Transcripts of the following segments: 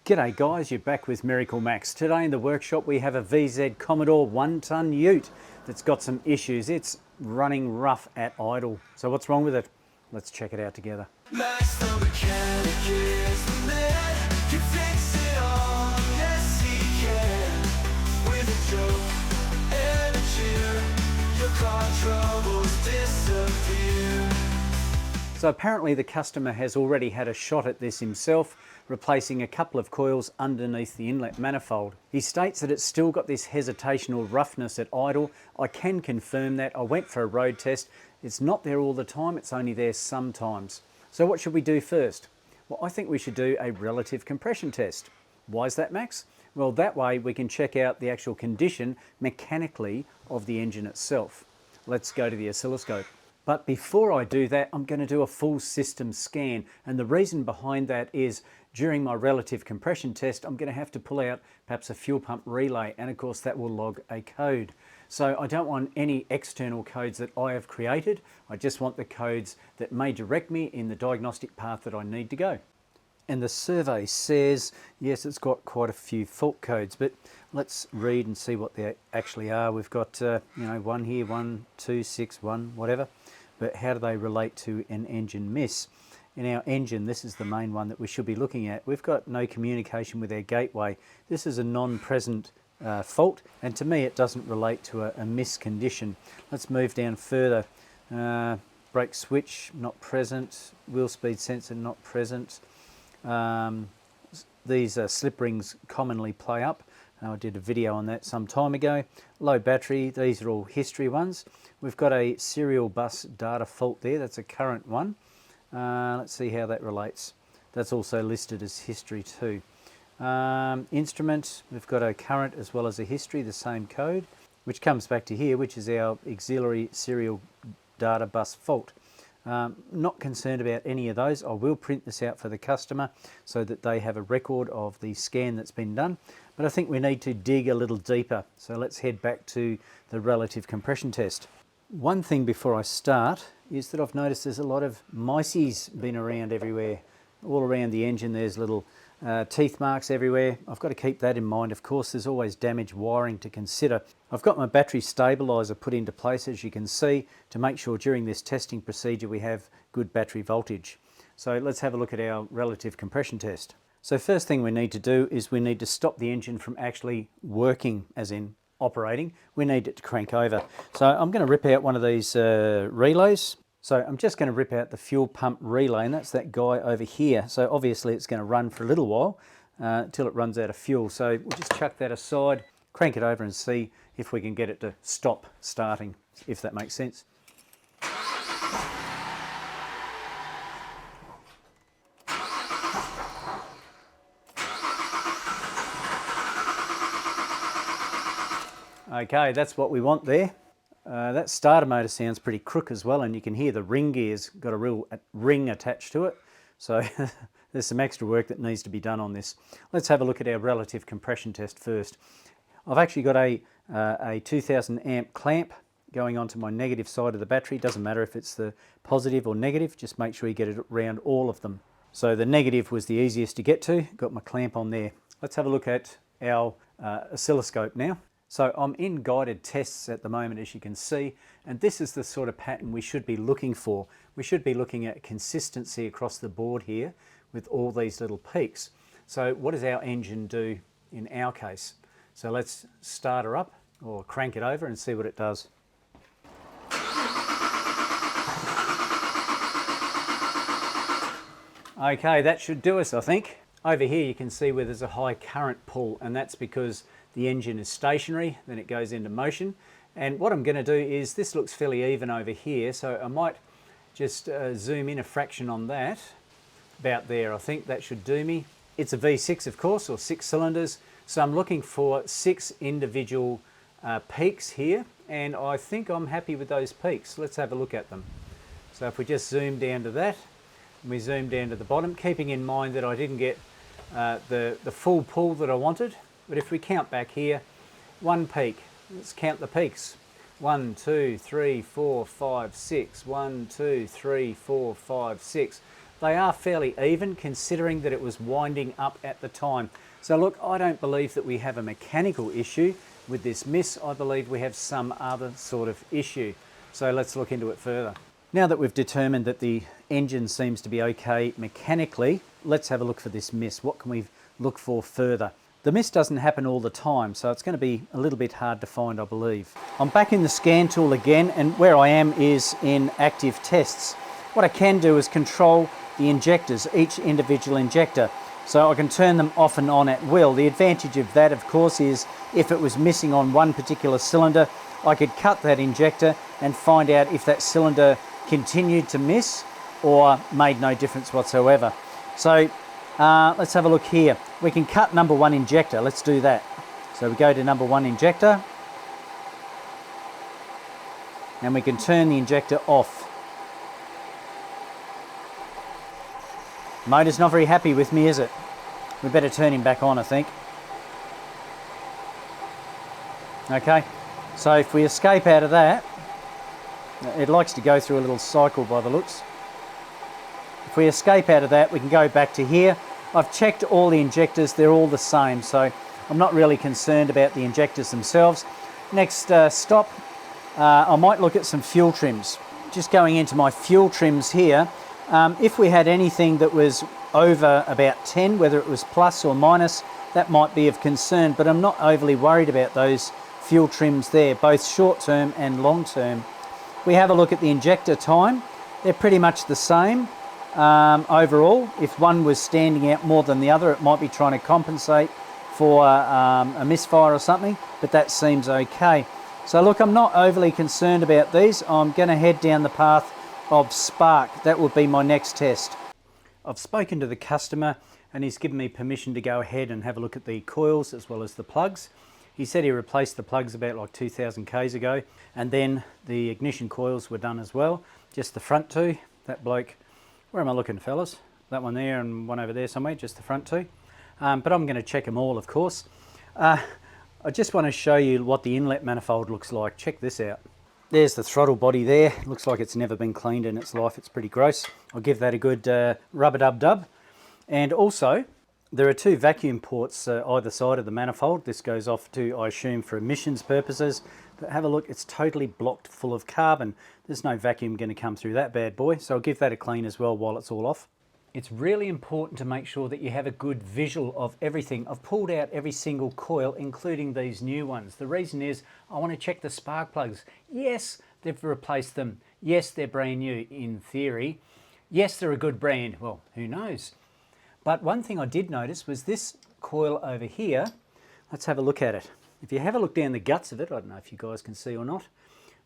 G'day guys, you're back with MiracleMAX. Today in the workshop we have a VZ Commodore 1-ton ute that's got some issues. It's running rough at idle. So what's wrong with it? Let's check it out together. Max the mechanic is the man. Can fix it all, yes he can. With a joke and a cheer, your car troubles disappear. So apparently the customer has already had a shot at this himself, replacing a couple of coils underneath the inlet manifold. He states that it's still got this hesitation or roughness at idle. I can confirm that. I went for a road test. It's not there all the time, it's only there sometimes. So what should we do first? Well, I think we should do a relative compression test. Why is that, Max? Well, that way we can check out the actual condition mechanically of the engine itself. Let's go to the oscilloscope. But before I do that, I'm going to do a full system scan. And the reason behind that is during my relative compression test, I'm going to have to pull out perhaps a fuel pump relay. And of course, that will log a code. So I don't want any external codes that I have created. I just want the codes that may direct me in the diagnostic path that I need to go. And the survey says, yes, it's got quite a few fault codes, but let's read and see what they actually are. We've got, one here, 1, 2, 6, 1, whatever. But how do they relate to an engine miss? In our engine, this is the main one that we should be looking at. We've got no communication with our gateway. This is a non-present fault, and to me it doesn't relate to a miss condition. Let's move down further. Brake switch, not present. Wheel speed sensor, not present. These slip rings commonly play up. I did a video on that some time ago. Low battery, these are all history ones. We've got a serial bus data fault there, that's a current one. Let's see how that relates. That's also listed as history too. Instrument, we've got a current as well as a history, the same code, which comes back to here, which is our auxiliary serial data bus fault. Not concerned about any of those. I will print this out for the customer so that they have a record of the scan that's been done. But I think we need to dig a little deeper. So let's head back to the relative compression test. One thing before I start is that I've noticed there's a lot of mices been around everywhere. All around the engine there's little teeth marks everywhere. I've got to keep that in mind. Of course, there's always damaged wiring to consider. I've got my battery stabiliser put into place, as you can see, to make sure during this testing procedure we have good battery voltage. So let's have a look at our relative compression test. So first thing we need to do is we need to stop the engine from actually working, as in operating. We need it to crank over. So I'm going to rip out one of these relays. So I'm just going to rip out the fuel pump relay, and that's that guy over here. So obviously it's going to run for a little while until it runs out of fuel. So we'll just chuck that aside, crank it over and see if we can get it to stop starting, if that makes sense. Okay, that's what we want there. That starter motor sounds pretty crook as well, and you can hear the ring gear's got a real ring attached to it. So there's some extra work that needs to be done on this. Let's have a look at our relative compression test first. I've actually got a 2000 amp clamp going onto my negative side of the battery. Doesn't matter if it's the positive or negative, just make sure you get it around all of them. So the negative was the easiest to get to, got my clamp on there. Let's have a look at our oscilloscope now. So I'm in guided tests at the moment, as you can see, and this is the sort of pattern we should be looking for. We should be looking at consistency across the board here with all these little peaks. So what does our engine do in our case? So let's start her up or crank it over and see what it does. Okay, that should do us, I think. Over here you can see where there's a high current pull, and that's because the engine is stationary, then it goes into motion. And what I'm going to do is, this looks fairly even over here, so I might just zoom in a fraction on that. About there, I think that should do me. It's a V6, of course, or 6 cylinders, so I'm looking for 6 individual peaks here, and I think I'm happy with those peaks. Let's have a look at them. So if we just zoom down to that, and we zoom down to the bottom, keeping in mind that I didn't get the full pull that I wanted. But if we count back here, 1 peak, let's count the peaks. 1, 2, 3, 4, 5, 6, 1, 2, 3, 4, 5, 6. they are fairly even considering that it was winding up at the time. So look, I don't believe that we have a mechanical issue with this miss. I believe we have some other sort of issue. So let's look into it further. Now that we've determined that the engine seems to be okay mechanically, let's have a look for this miss. What can we look for further? The miss doesn't happen all the time, so it's going to be a little bit hard to find, I believe. I'm back in the scan tool again, and where I am is in active tests. What I can do is control the injectors, each individual injector, so I can turn them off and on at will. The advantage of that, of course, is if it was missing on one particular cylinder, I could cut that injector and find out if that cylinder continued to miss or made no difference whatsoever. So let's have a look here. We can cut number one injector. Let's do that. So we go to number one injector and we can turn the injector off. Motor's not very happy with me, is it? We better turn him back on, I think. Okay, so if we escape out of that, it likes to go through a little cycle by the looks. If we escape out of that, we can go back to here. I've checked all the injectors, they're all the same, so I'm not really concerned about the injectors themselves. Next stop, I might look at some fuel trims. Just going into my fuel trims here, if we had anything that was over about 10, whether it was plus or minus, that might be of concern, but I'm not overly worried about those fuel trims there, both short term and long term. We have a look at the injector time. They're pretty much the same overall. If one was standing out more than the other, it might be trying to compensate for a misfire or something, but that seems okay. So look, I'm not overly concerned about these. I'm going to head down the path of spark. That will be my next test. I've spoken to the customer and he's given me permission to go ahead and have a look at the coils as well as the plugs. He said he replaced the plugs about like 2,000 Ks ago, and then the ignition coils were done as well, just the front two. That bloke, where am I looking, fellas? That one there and one over there somewhere, just the front two. But I'm going to check them all, of course. I just want to show you what the inlet manifold looks like. Check this out. There's the throttle body there. Looks like it's never been cleaned in its life. It's pretty gross. I'll give that a good rub-a-dub-dub. And also, there are two vacuum ports either side of the manifold. This goes off to, I assume, for emissions purposes. But have a look, it's totally blocked full of carbon. There's no vacuum going to come through that bad boy. So I'll give that a clean as well while it's all off. It's really important to make sure that you have a good visual of everything. I've pulled out every single coil, including these new ones. The reason is I want to check the spark plugs. Yes, they've replaced them. Yes, they're brand new in theory. Yes, they're a good brand. Well, who knows? But one thing I did notice was this coil over here. Let's have a look at it. If you have a look down the guts of it, I don't know if you guys can see or not,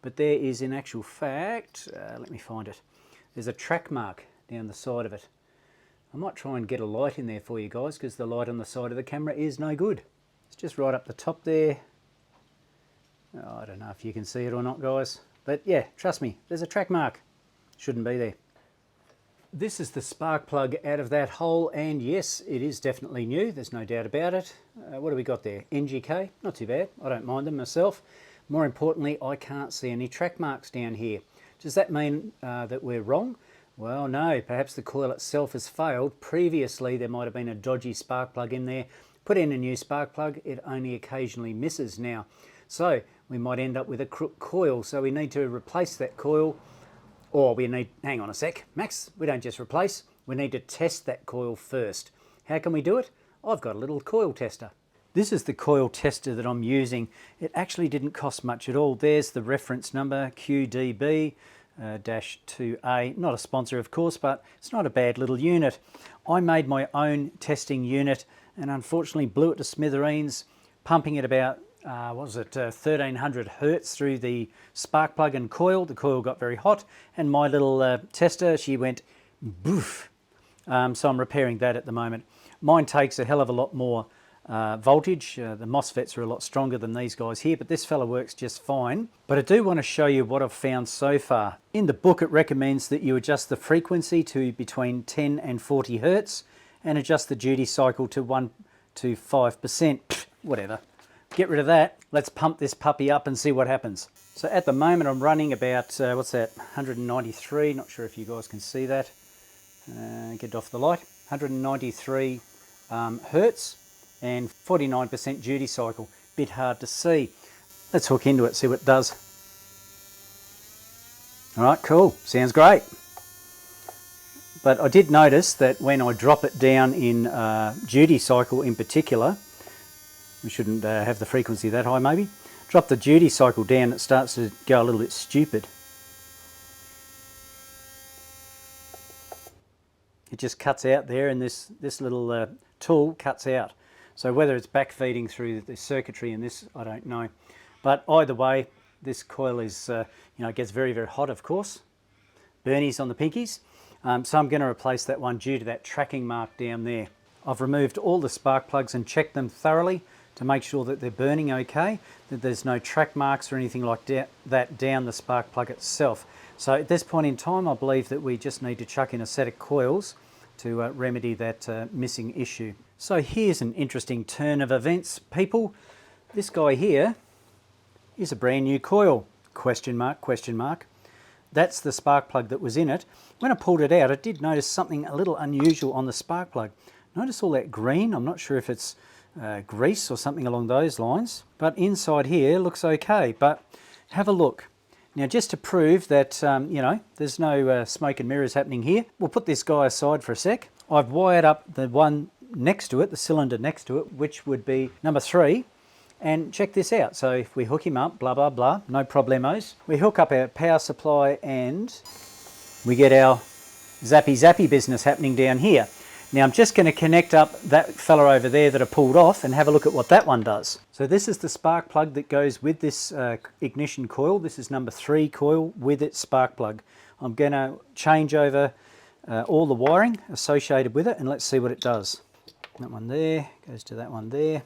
but there is in actual fact, let me find it. There's a track mark down the side of it. I might try and get a light in there for you guys because the light on the side of the camera is no good. It's just right up the top there. Oh, I don't know if you can see it or not, guys. But yeah, trust me, there's a track mark. Shouldn't be there. This is the spark plug out of that hole, and yes, it is definitely new. There's no doubt about it. What do we got there? NGK? Not too bad. I don't mind them myself. More importantly, I can't see any track marks down here. Does that mean that we're wrong? Well, no, perhaps the coil itself has failed. Previously, there might have been a dodgy spark plug in there. Put in a new spark plug, it only occasionally misses now. So we might end up with a crook coil. So we need to replace that coil, or we need, hang on a sec, Max, we don't just replace, we need to test that coil first. How can we do it? I've got a little coil tester. This is the coil tester that I'm using. It actually didn't cost much at all. There's the reference number, QDB. -2A, not a sponsor of course, but it's not a bad little unit. I made my own testing unit and unfortunately blew it to smithereens, pumping at about 1300 hertz through the spark plug and coil. The coil got very hot and my little tester, she went boof. So I'm repairing that at the moment. Mine takes a hell of a lot more voltage. The MOSFETs are a lot stronger than these guys here, but this fella works just fine. But I do want to show you what I've found so far. In the book, it recommends that you adjust the frequency to between 10 and 40 hertz and adjust the duty cycle to 1 to 5%. Whatever. Get rid of that. Let's pump this puppy up and see what happens. So at the moment, I'm running about, what's that, 193. Not sure if you guys can see that. get it off the light, 193 hertz and 49% duty cycle. Bit hard to see. Let's hook into it, see what it does. All right, cool, sounds great. But I did notice that when I drop it down in duty cycle in particular, we shouldn't have the frequency that high maybe, drop the duty cycle down, it starts to go a little bit stupid. It just cuts out there, and this little tool cuts out. So whether it's backfeeding through the circuitry in this, I don't know. But either way, this coil is, you know, it gets very, very hot, of course. Burnies on the pinkies. So I'm going to replace that one due to that tracking mark down there. I've removed all the spark plugs and checked them thoroughly to make sure that they're burning okay, that there's no track marks or anything like that down the spark plug itself. So at this point in time, I believe that we just need to chuck in a set of coils to remedy that missing issue. So here's an interesting turn of events, people. This guy here is a brand new coil, question mark, question mark. That's the spark plug that was in it. When I pulled it out, I did notice something a little unusual on the spark plug. Notice all that green. I'm not sure if it's grease or something along those lines, but inside here looks okay. But have a look. Now, just to prove that, you know, there's no smoke and mirrors happening here, we'll put this guy aside for a sec. I've wired up the one next to it, the cylinder next to it, which would be number 3. And check this out. So if we hook him up, blah, blah, blah, no problemos. We hook up our power supply and we get our zappy business happening down here. Now I'm just going to connect up that fella over there that I pulled off and have a look at what that one does. So this is the spark plug that goes with this ignition coil. This is number 3 coil with its spark plug. I'm going to change over all the wiring associated with it, and let's see what it does. That one there goes to that one there.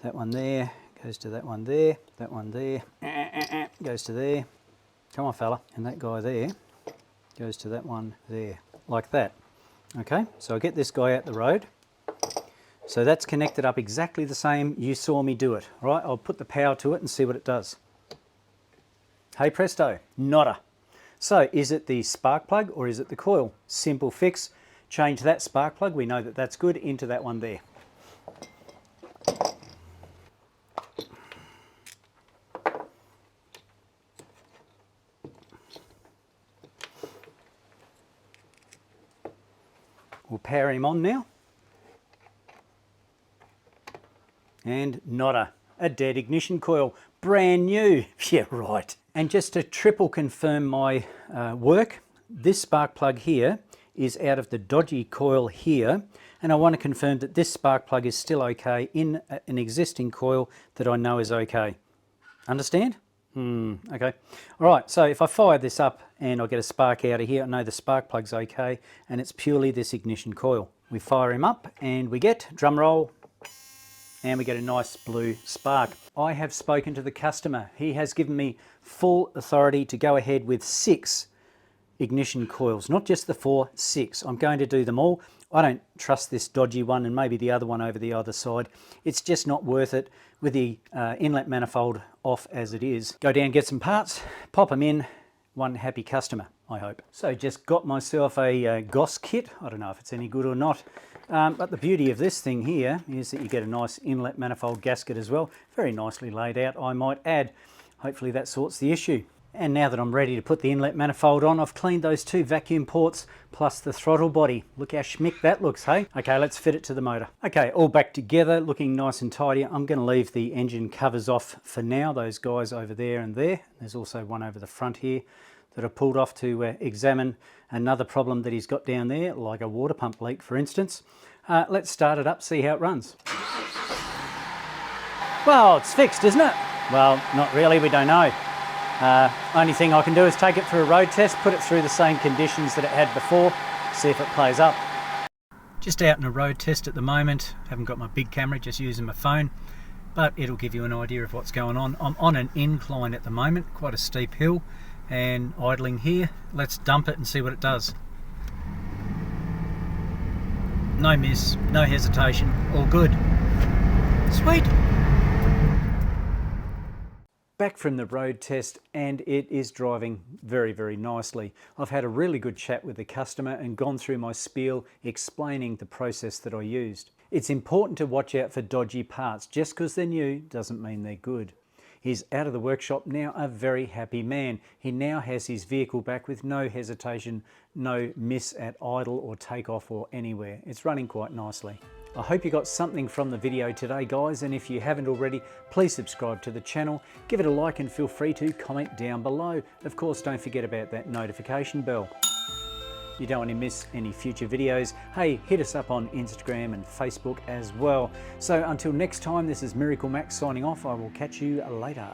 That one there goes to that one there. That one there goes to there. Come on, fella. And that guy there goes to that one there, like that. Okay, so I get this guy out the road. So that's connected up exactly the same you saw me do it. All right, I'll put the power to it and see what it does. Hey presto, nada. So is it the spark plug or is it the coil? Simple fix. Change that spark plug, we know that that's good, into that one there. We'll power him on now. And nada, a dead ignition coil, brand new. Yeah, right. And just to triple confirm my work, this spark plug here is out of the dodgy coil here, and I want to confirm that this spark plug is still okay in an existing coil that I know is okay. Understand? Okay. All right, so if I fire this up and I get a spark out of here, I know the spark plug's okay, and it's purely this ignition coil. We fire him up and we get, drum roll, and we get a nice blue spark. I have spoken to the customer. He has given me full authority to go ahead with 6 ignition coils, not just the 4, 6. I'm going to do them all. I don't trust this dodgy one and maybe the other one over the other side. It's just not worth it with the inlet manifold off as it is. Go down, get some parts, pop them in, one happy customer, I hope. So just got myself a GOS kit. I don't know if it's any good or not, but the beauty of this thing here is that you get a nice inlet manifold gasket as well. Very nicely laid out, I might add. Hopefully that sorts the issue. And now that I'm ready to put the inlet manifold on, I've cleaned those 2 vacuum ports plus the throttle body. Look how schmick that looks, hey? Okay, let's fit it to the motor. Okay, all back together, looking nice and tidy. I'm going to leave the engine covers off for now, those guys over there and there. There's also one over the front here that I pulled off to examine another problem that he's got down there, like a water pump leak, for instance. Let's start it up, see how it runs. Well, it's fixed, isn't it? Well, not really, we don't know. Only thing I can do is take it for a road test, put it through the same conditions that it had before, see if it plays up. Just out in a road test at the moment, haven't got my big camera, just using my phone, but it'll give you an idea of what's going on. I'm on an incline at the moment, quite a steep hill, and idling here. Let's dump it and see what it does. No miss, no hesitation, all good. Sweet. Back from the road test, and it is driving very, very nicely. I've had a really good chat with the customer and gone through my spiel explaining the process that I used. It's important to watch out for dodgy parts. Just because they're new doesn't mean they're good. He's out of the workshop now, a very happy man. He now has his vehicle back with no hesitation, no miss at idle or takeoff or anywhere. It's running quite nicely. I hope you got something from the video today, guys, and if you haven't already, please subscribe to the channel, give it a like, and feel free to comment down below. Of course, don't forget about that notification bell. You don't want to miss any future videos. Hey, hit us up on Instagram and Facebook as well. So until next time, this is MiracleMAX signing off. I will catch you later.